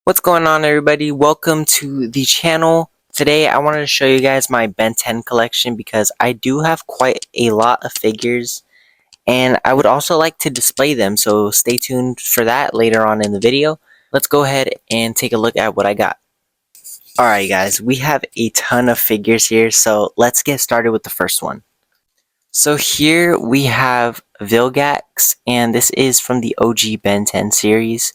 What's going on, everybody? Welcome to the channel. Today I wanted to show you guys my Ben 10 collection because I do have quite a lot of figures and I would also like to display them, so stay tuned for that later on in the video. Let's go ahead and take a look at what I got. Alright guys, we have a ton of figures here, so let's get started with the first one. So here we have Vilgax, and this is from the OG Ben 10 series.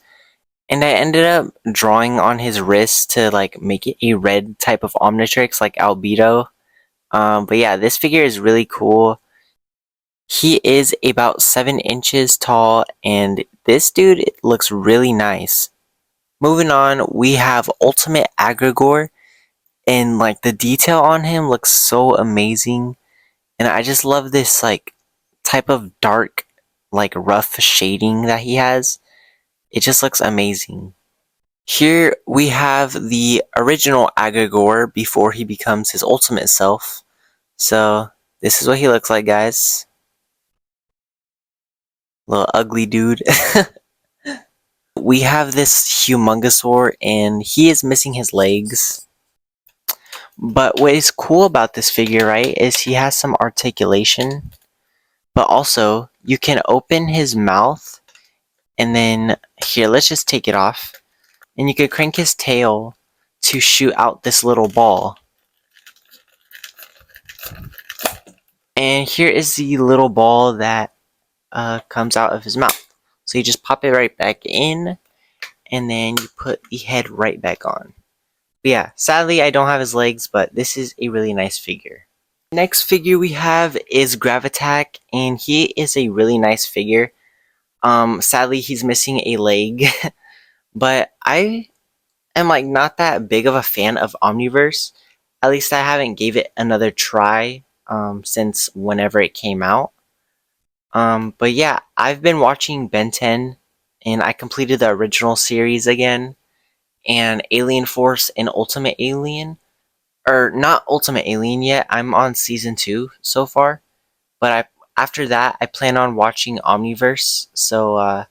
And I ended up drawing on his wrist to like make it a red type of Omnitrix like Albedo. But yeah, this figure is really cool. He is about 7 inches tall and this dude looks really nice. Moving on, we have Ultimate Agrigor, and like the detail on him looks so amazing. And I just love this like type of dark, like rough shading that he has. It just looks amazing. Here we have the original Agrigor before he becomes his ultimate self. So this is what he looks like, guys. Little ugly dude. We have this Humongosaur and he is missing his legs. But what is cool about this figure, right, is he has some articulation. But also, you can open his mouth and then, here, let's just take it off. And you can crank his tail to shoot out this little ball. And here is the little ball that comes out of his mouth. So you just pop it right back in, and then you put the head right back on. But yeah, sadly I don't have his legs, but this is a really nice figure. Next figure we have is Gravitac, and he is a really nice figure. Sadly he's missing a leg, but I am like not that big of a fan of Omniverse. At least I haven't gave it another try since whenever it came out. But yeah, I've been watching Ben 10, and I completed the original series again, and Alien Force and Ultimate Alien, or not Ultimate Alien yet, I'm on Season 2 so far, but after that, I plan on watching Omniverse, so let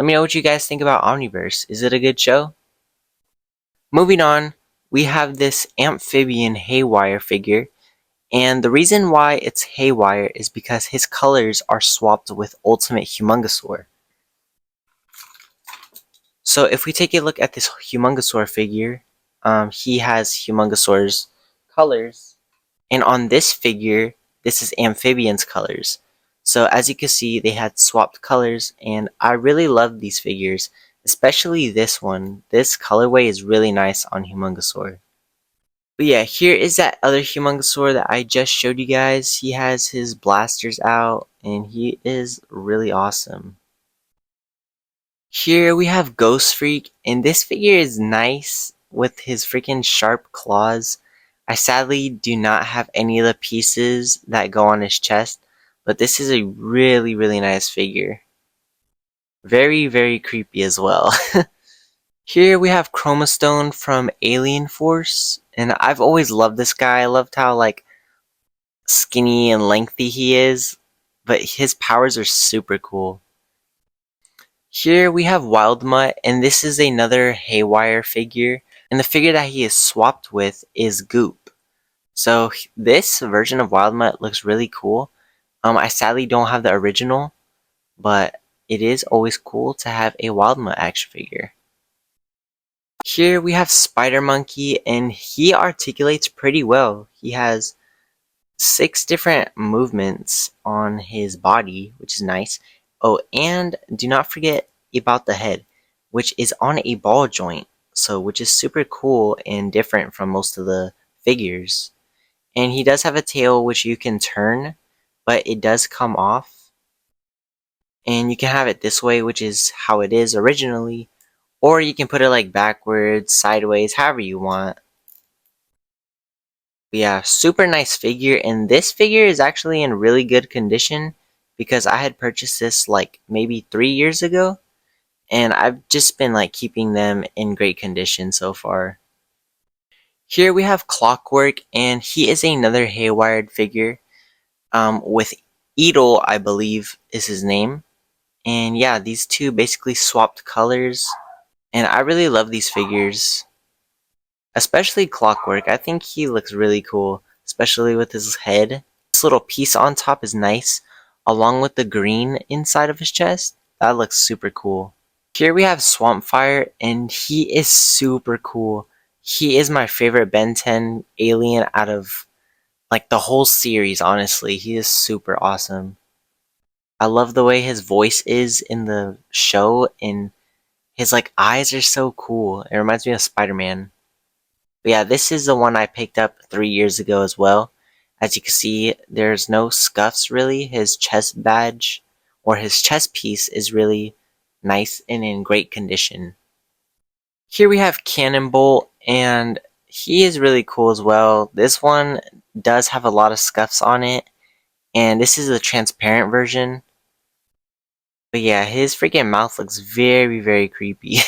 me know what you guys think about Omniverse. Is it a good show? Moving on, we have this Amphibian Haywire figure. And the reason why it's Haywire is because his colors are swapped with Ultimate Humongosaur. So if we take a look at this Humongosaur figure, he has Humongosaur's colors. And on this figure, this is Amphibian's colors. So as you can see, they had swapped colors, and I really love these figures. Especially this one. This colorway is really nice on Humongosaur. But yeah, here is that other Humongosaur that I just showed you guys. He has his blasters out, and he is really awesome. Here we have Ghost Freak, and this figure is nice with his freaking sharp claws. I sadly do not have any of the pieces that go on his chest, but this is a really, really nice figure. Very, very creepy as well. Here we have Chromastone from Alien Force, and I've always loved this guy. I loved how like skinny and lengthy he is, but his powers are super cool. Here we have Wildmutt, and this is another Haywire figure, and the figure that he is swapped with is Goop. So this version of Wildmutt looks really cool. I sadly don't have the original, but it is always cool to have a Wildmutt action figure. Here we have Spider Monkey, and he articulates pretty well. He has 6 different movements on his body, which is nice. Oh, and do not forget about the head, which is on a ball joint, so which is super cool and different from most of the figures. And he does have a tail which you can turn, but it does come off. And you can have it this way, which is how it is originally. Or you can put it like backwards, sideways, however you want. But yeah, super nice figure, and this figure is actually in really good condition because I had purchased this like maybe 3 years ago, and I've just been like keeping them in great condition so far. Here we have Clockwork, and he is another Haywired figure with Edel, I believe is his name. And yeah, these two basically swapped colors. And I really love these figures. Especially Clockwork. I think he looks really cool. Especially with his head. This little piece on top is nice. Along with the green inside of his chest. That looks super cool. Here we have Swampfire, and he is super cool. He is my favorite Ben 10 alien out of like the whole series, honestly. He is super awesome. I love the way his voice is in the show, and his like eyes are so cool. It reminds me of Spider-Man. But yeah, this is the one I picked up 3 years ago as well. As you can see, there's no scuffs really. His chest badge or his chest piece is really nice and in great condition. Here we have Cannonbolt, and he is really cool as well. This one does have a lot of scuffs on it, and this is the transparent version. But yeah, his freaking mouth looks very, very creepy.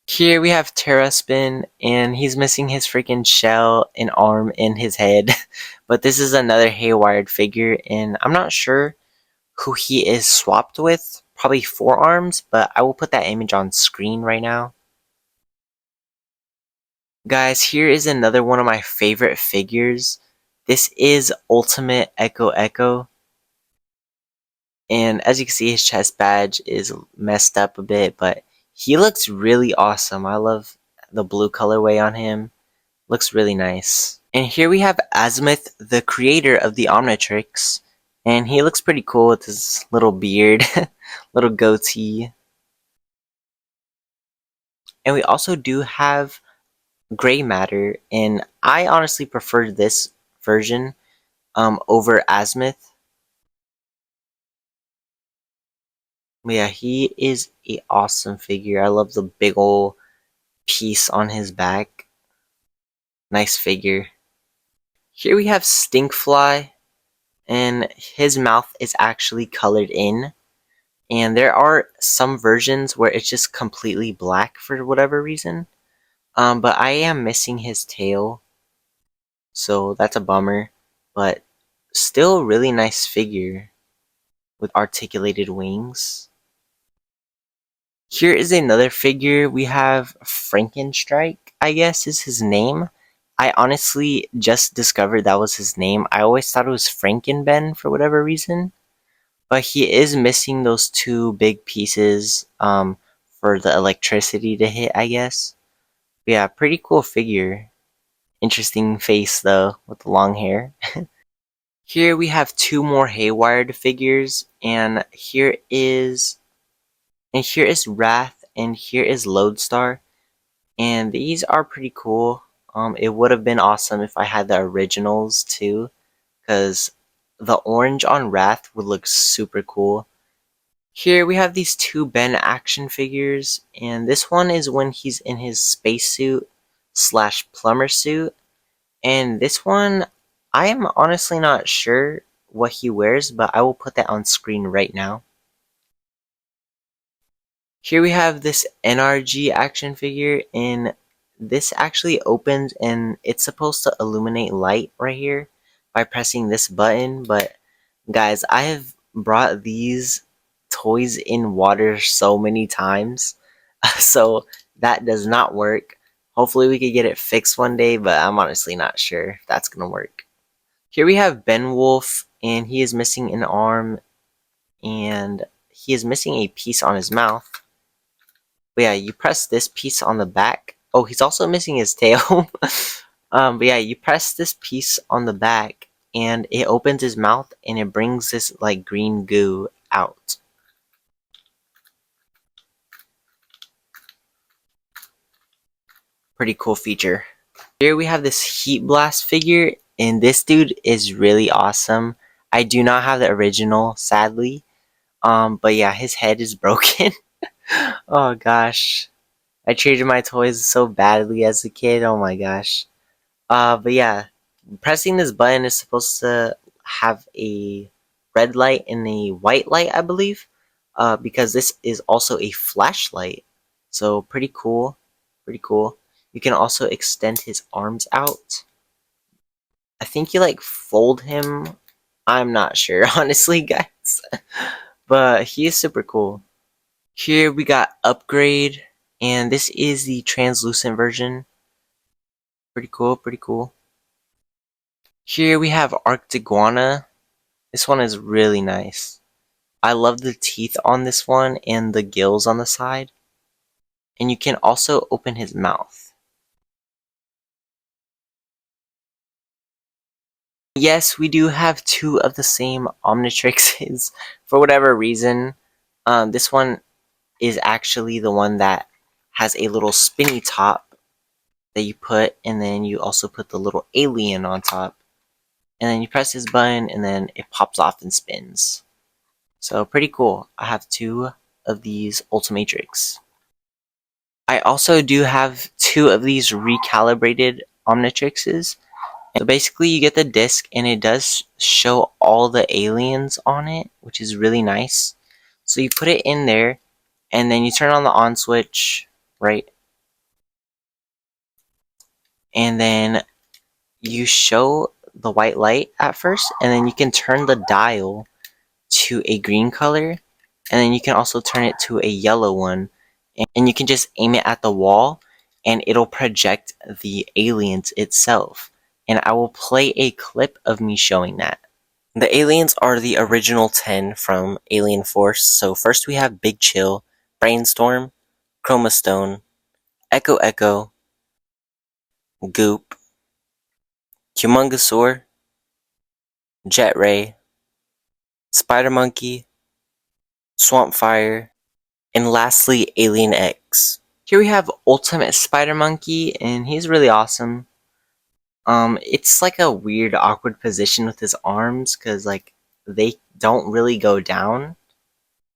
Here we have Terraspin, and he's missing his freaking shell, an arm, and his head. But this is another Haywired figure, and I'm not sure who he is swapped with. Probably 4 arms, but I will put that image on screen right now. Guys, here is another one of my favorite figures. This is Ultimate Echo Echo. And as you can see, his chest badge is messed up a bit, but he looks really awesome. I love the blue colorway on him. Looks really nice. And here we have Azimuth, the creator of the Omnitrix. And he looks pretty cool with his little beard, little goatee. And we also do have Gray Matter, and I honestly prefer this version over Azimuth. But yeah, he is an awesome figure. I love the big ol' piece on his back. Nice figure. Here we have Stinkfly, and his mouth is actually colored in. And there are some versions where it's just completely black for whatever reason. But I am missing his tail, so that's a bummer. But still really nice figure with articulated wings. Here is another figure. We have Frankenstrike, I guess is his name. I honestly just discovered that was his name. I always thought it was Frankenben for whatever reason. But he is missing those 2 big pieces for the electricity to hit, I guess. But yeah, pretty cool figure. Interesting face though, with the long hair. Here we have 2 more Haywired figures, and here is Wrath, and here is Lodestar, and these are pretty cool. It would have been awesome if I had the originals too, because the orange on Wrath would look super cool. Here we have these 2 Ben action figures, and this one is when he's in his spacesuit slash plumber suit, and this one, I am honestly not sure what he wears, but I will put that on screen right now. Here we have this NRG action figure, and this actually opens and it's supposed to illuminate light right here by pressing this button. But guys, I have brought these toys in water so many times, so that does not work. Hopefully we could get it fixed one day, but I'm honestly not sure if that's gonna work. Here we have Benwolf, and he is missing an arm, and he is missing a piece on his mouth. But yeah, you press this piece on the back. Oh, he's also missing his tail. But yeah, you press this piece on the back, and it opens his mouth, and it brings this like green goo out. Pretty cool feature. Here we have this Heat Blast figure, and this dude is really awesome. I do not have the original, sadly. But yeah, his head is broken. Oh gosh. I treated my toys so badly as a kid, oh my gosh. But yeah, pressing this button is supposed to have a red light and a white light, I believe. Because this is also a flashlight. So pretty cool. Pretty cool. You can also extend his arms out. I think you like fold him. I'm not sure, honestly, guys. But he is super cool. Here we got Upgrade, And this is the translucent version. Pretty cool, pretty cool. Here we have Arctiguana. This one is really nice. I love the teeth on this one and the gills on the side. And you can also open his mouth. Yes, we do have two of the same Omnitrixes for whatever reason. This one is actually the one that has a little spinny top that you put, and then you also put the little alien on top. And then you press this button, and then it pops off and spins. So pretty cool. I have two of these Ultimatrix. I also do have two of these recalibrated Omnitrixes. So basically you get the disc and it does show all the aliens on it, which is really nice. So you put it in there and then you turn on the on switch, right? And then you show the white light at first, and then you can turn the dial to a green color, and then you can also turn it to a yellow one, and you can just aim it at the wall and it'll project the aliens itself. And I will play a clip of me showing that. The aliens are the original 10 from Alien Force. So first we have Big Chill, Brainstorm, Chroma Stone, Echo Echo, Goop, Humongosaur, Jet Ray, Spider Monkey, Swamp Fire, and lastly Alien X. Here we have Ultimate Spider Monkey, and he's really awesome. It's like a weird, awkward position with his arms, cause like they don't really go down.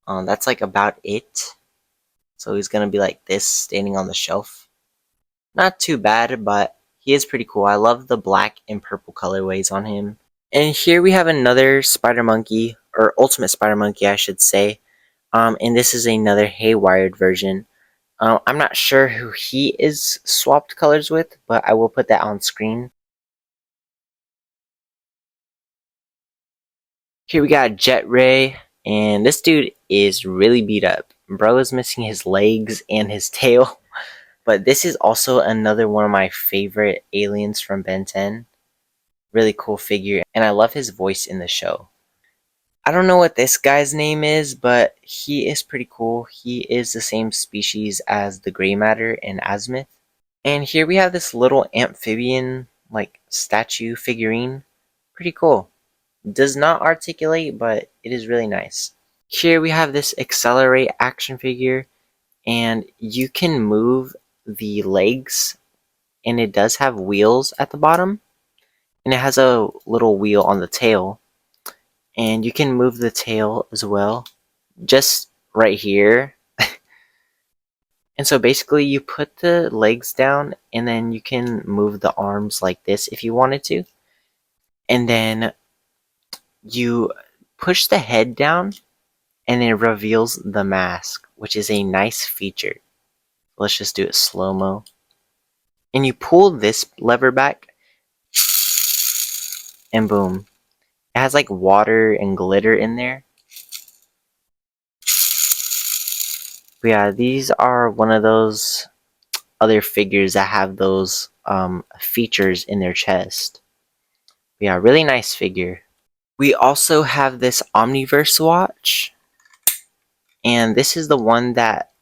That's like about it. So he's gonna be like this, standing on the shelf. Not too bad, but he is pretty cool. I love the black and purple colorways on him. And here we have another Spider Monkey, or Ultimate Spider Monkey, I should say. And this is another haywired version. I'm not sure who he is swapped colors with, but I will put that on screen. Here we got Jet Ray, and this dude is really beat up. Bro is missing his legs and his tail, but this is also another one of my favorite aliens from Ben 10. Really cool figure, and I love his voice in the show. I don't know what this guy's name is, but he is pretty cool. He is the same species as the Gray Matter and Azimuth. And here we have this little amphibian, like, statue figurine. Pretty cool. Does not articulate, but it is really nice. Here we have this Accelerate action figure, and you can move the legs, and it does have wheels at the bottom, and it has a little wheel on the tail, and you can move the tail as well, just right here. And so basically you put the legs down, and then you can move the arms like this if you wanted to, and then you push the head down and it reveals the mask, which is a nice feature. Let's just do it slow-mo. And you pull this lever back, and boom. It has like water and glitter in there. But yeah, these are one of those other figures that have those features in their chest. But yeah, really nice figure. We also have this Omniverse watch. And this is the one that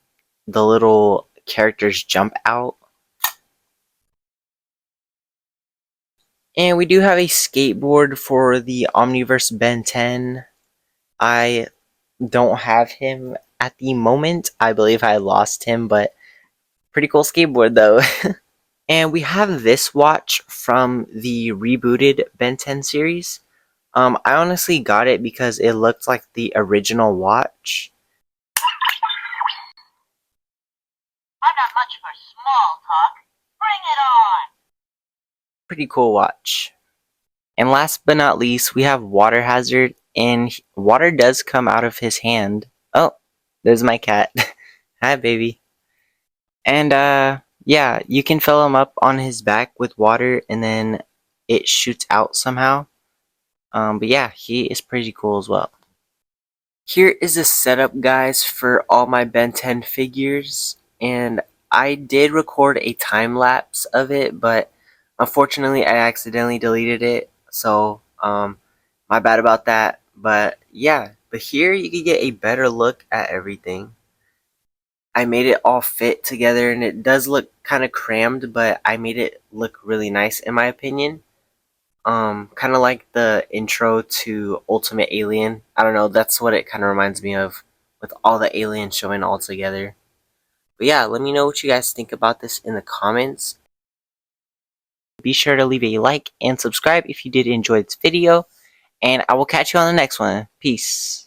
the little characters jump out. And we do have a skateboard for the Omniverse Ben 10. I don't have him at the moment. I believe I lost him, but pretty cool skateboard though. And we have this watch from the rebooted Ben 10 series. I honestly got it because it looked like the original watch. I'm not much for small talk. Bring it on! Pretty cool watch. And last but not least, we have Water Hazard, and water does come out of his hand. Oh, there's my cat. Hi, baby. And yeah, you can fill him up on his back with water, and then it shoots out somehow. But yeah, he is pretty cool as well. Here is the setup, guys, for all my Ben 10 figures, and I did record a time lapse of it, but unfortunately I accidentally deleted it. So, my bad about that. But yeah, but here you can get a better look at everything. I made it all fit together and it does look kind of crammed, but I made it look really nice in my opinion. Kind of like the intro to Ultimate Alien. I don't know, that's what it kind of reminds me of with all the aliens showing all together. But yeah, let me know what you guys think about this in the comments. Be sure to leave a like and subscribe if you did enjoy this video, and I will catch you on the next one. Peace.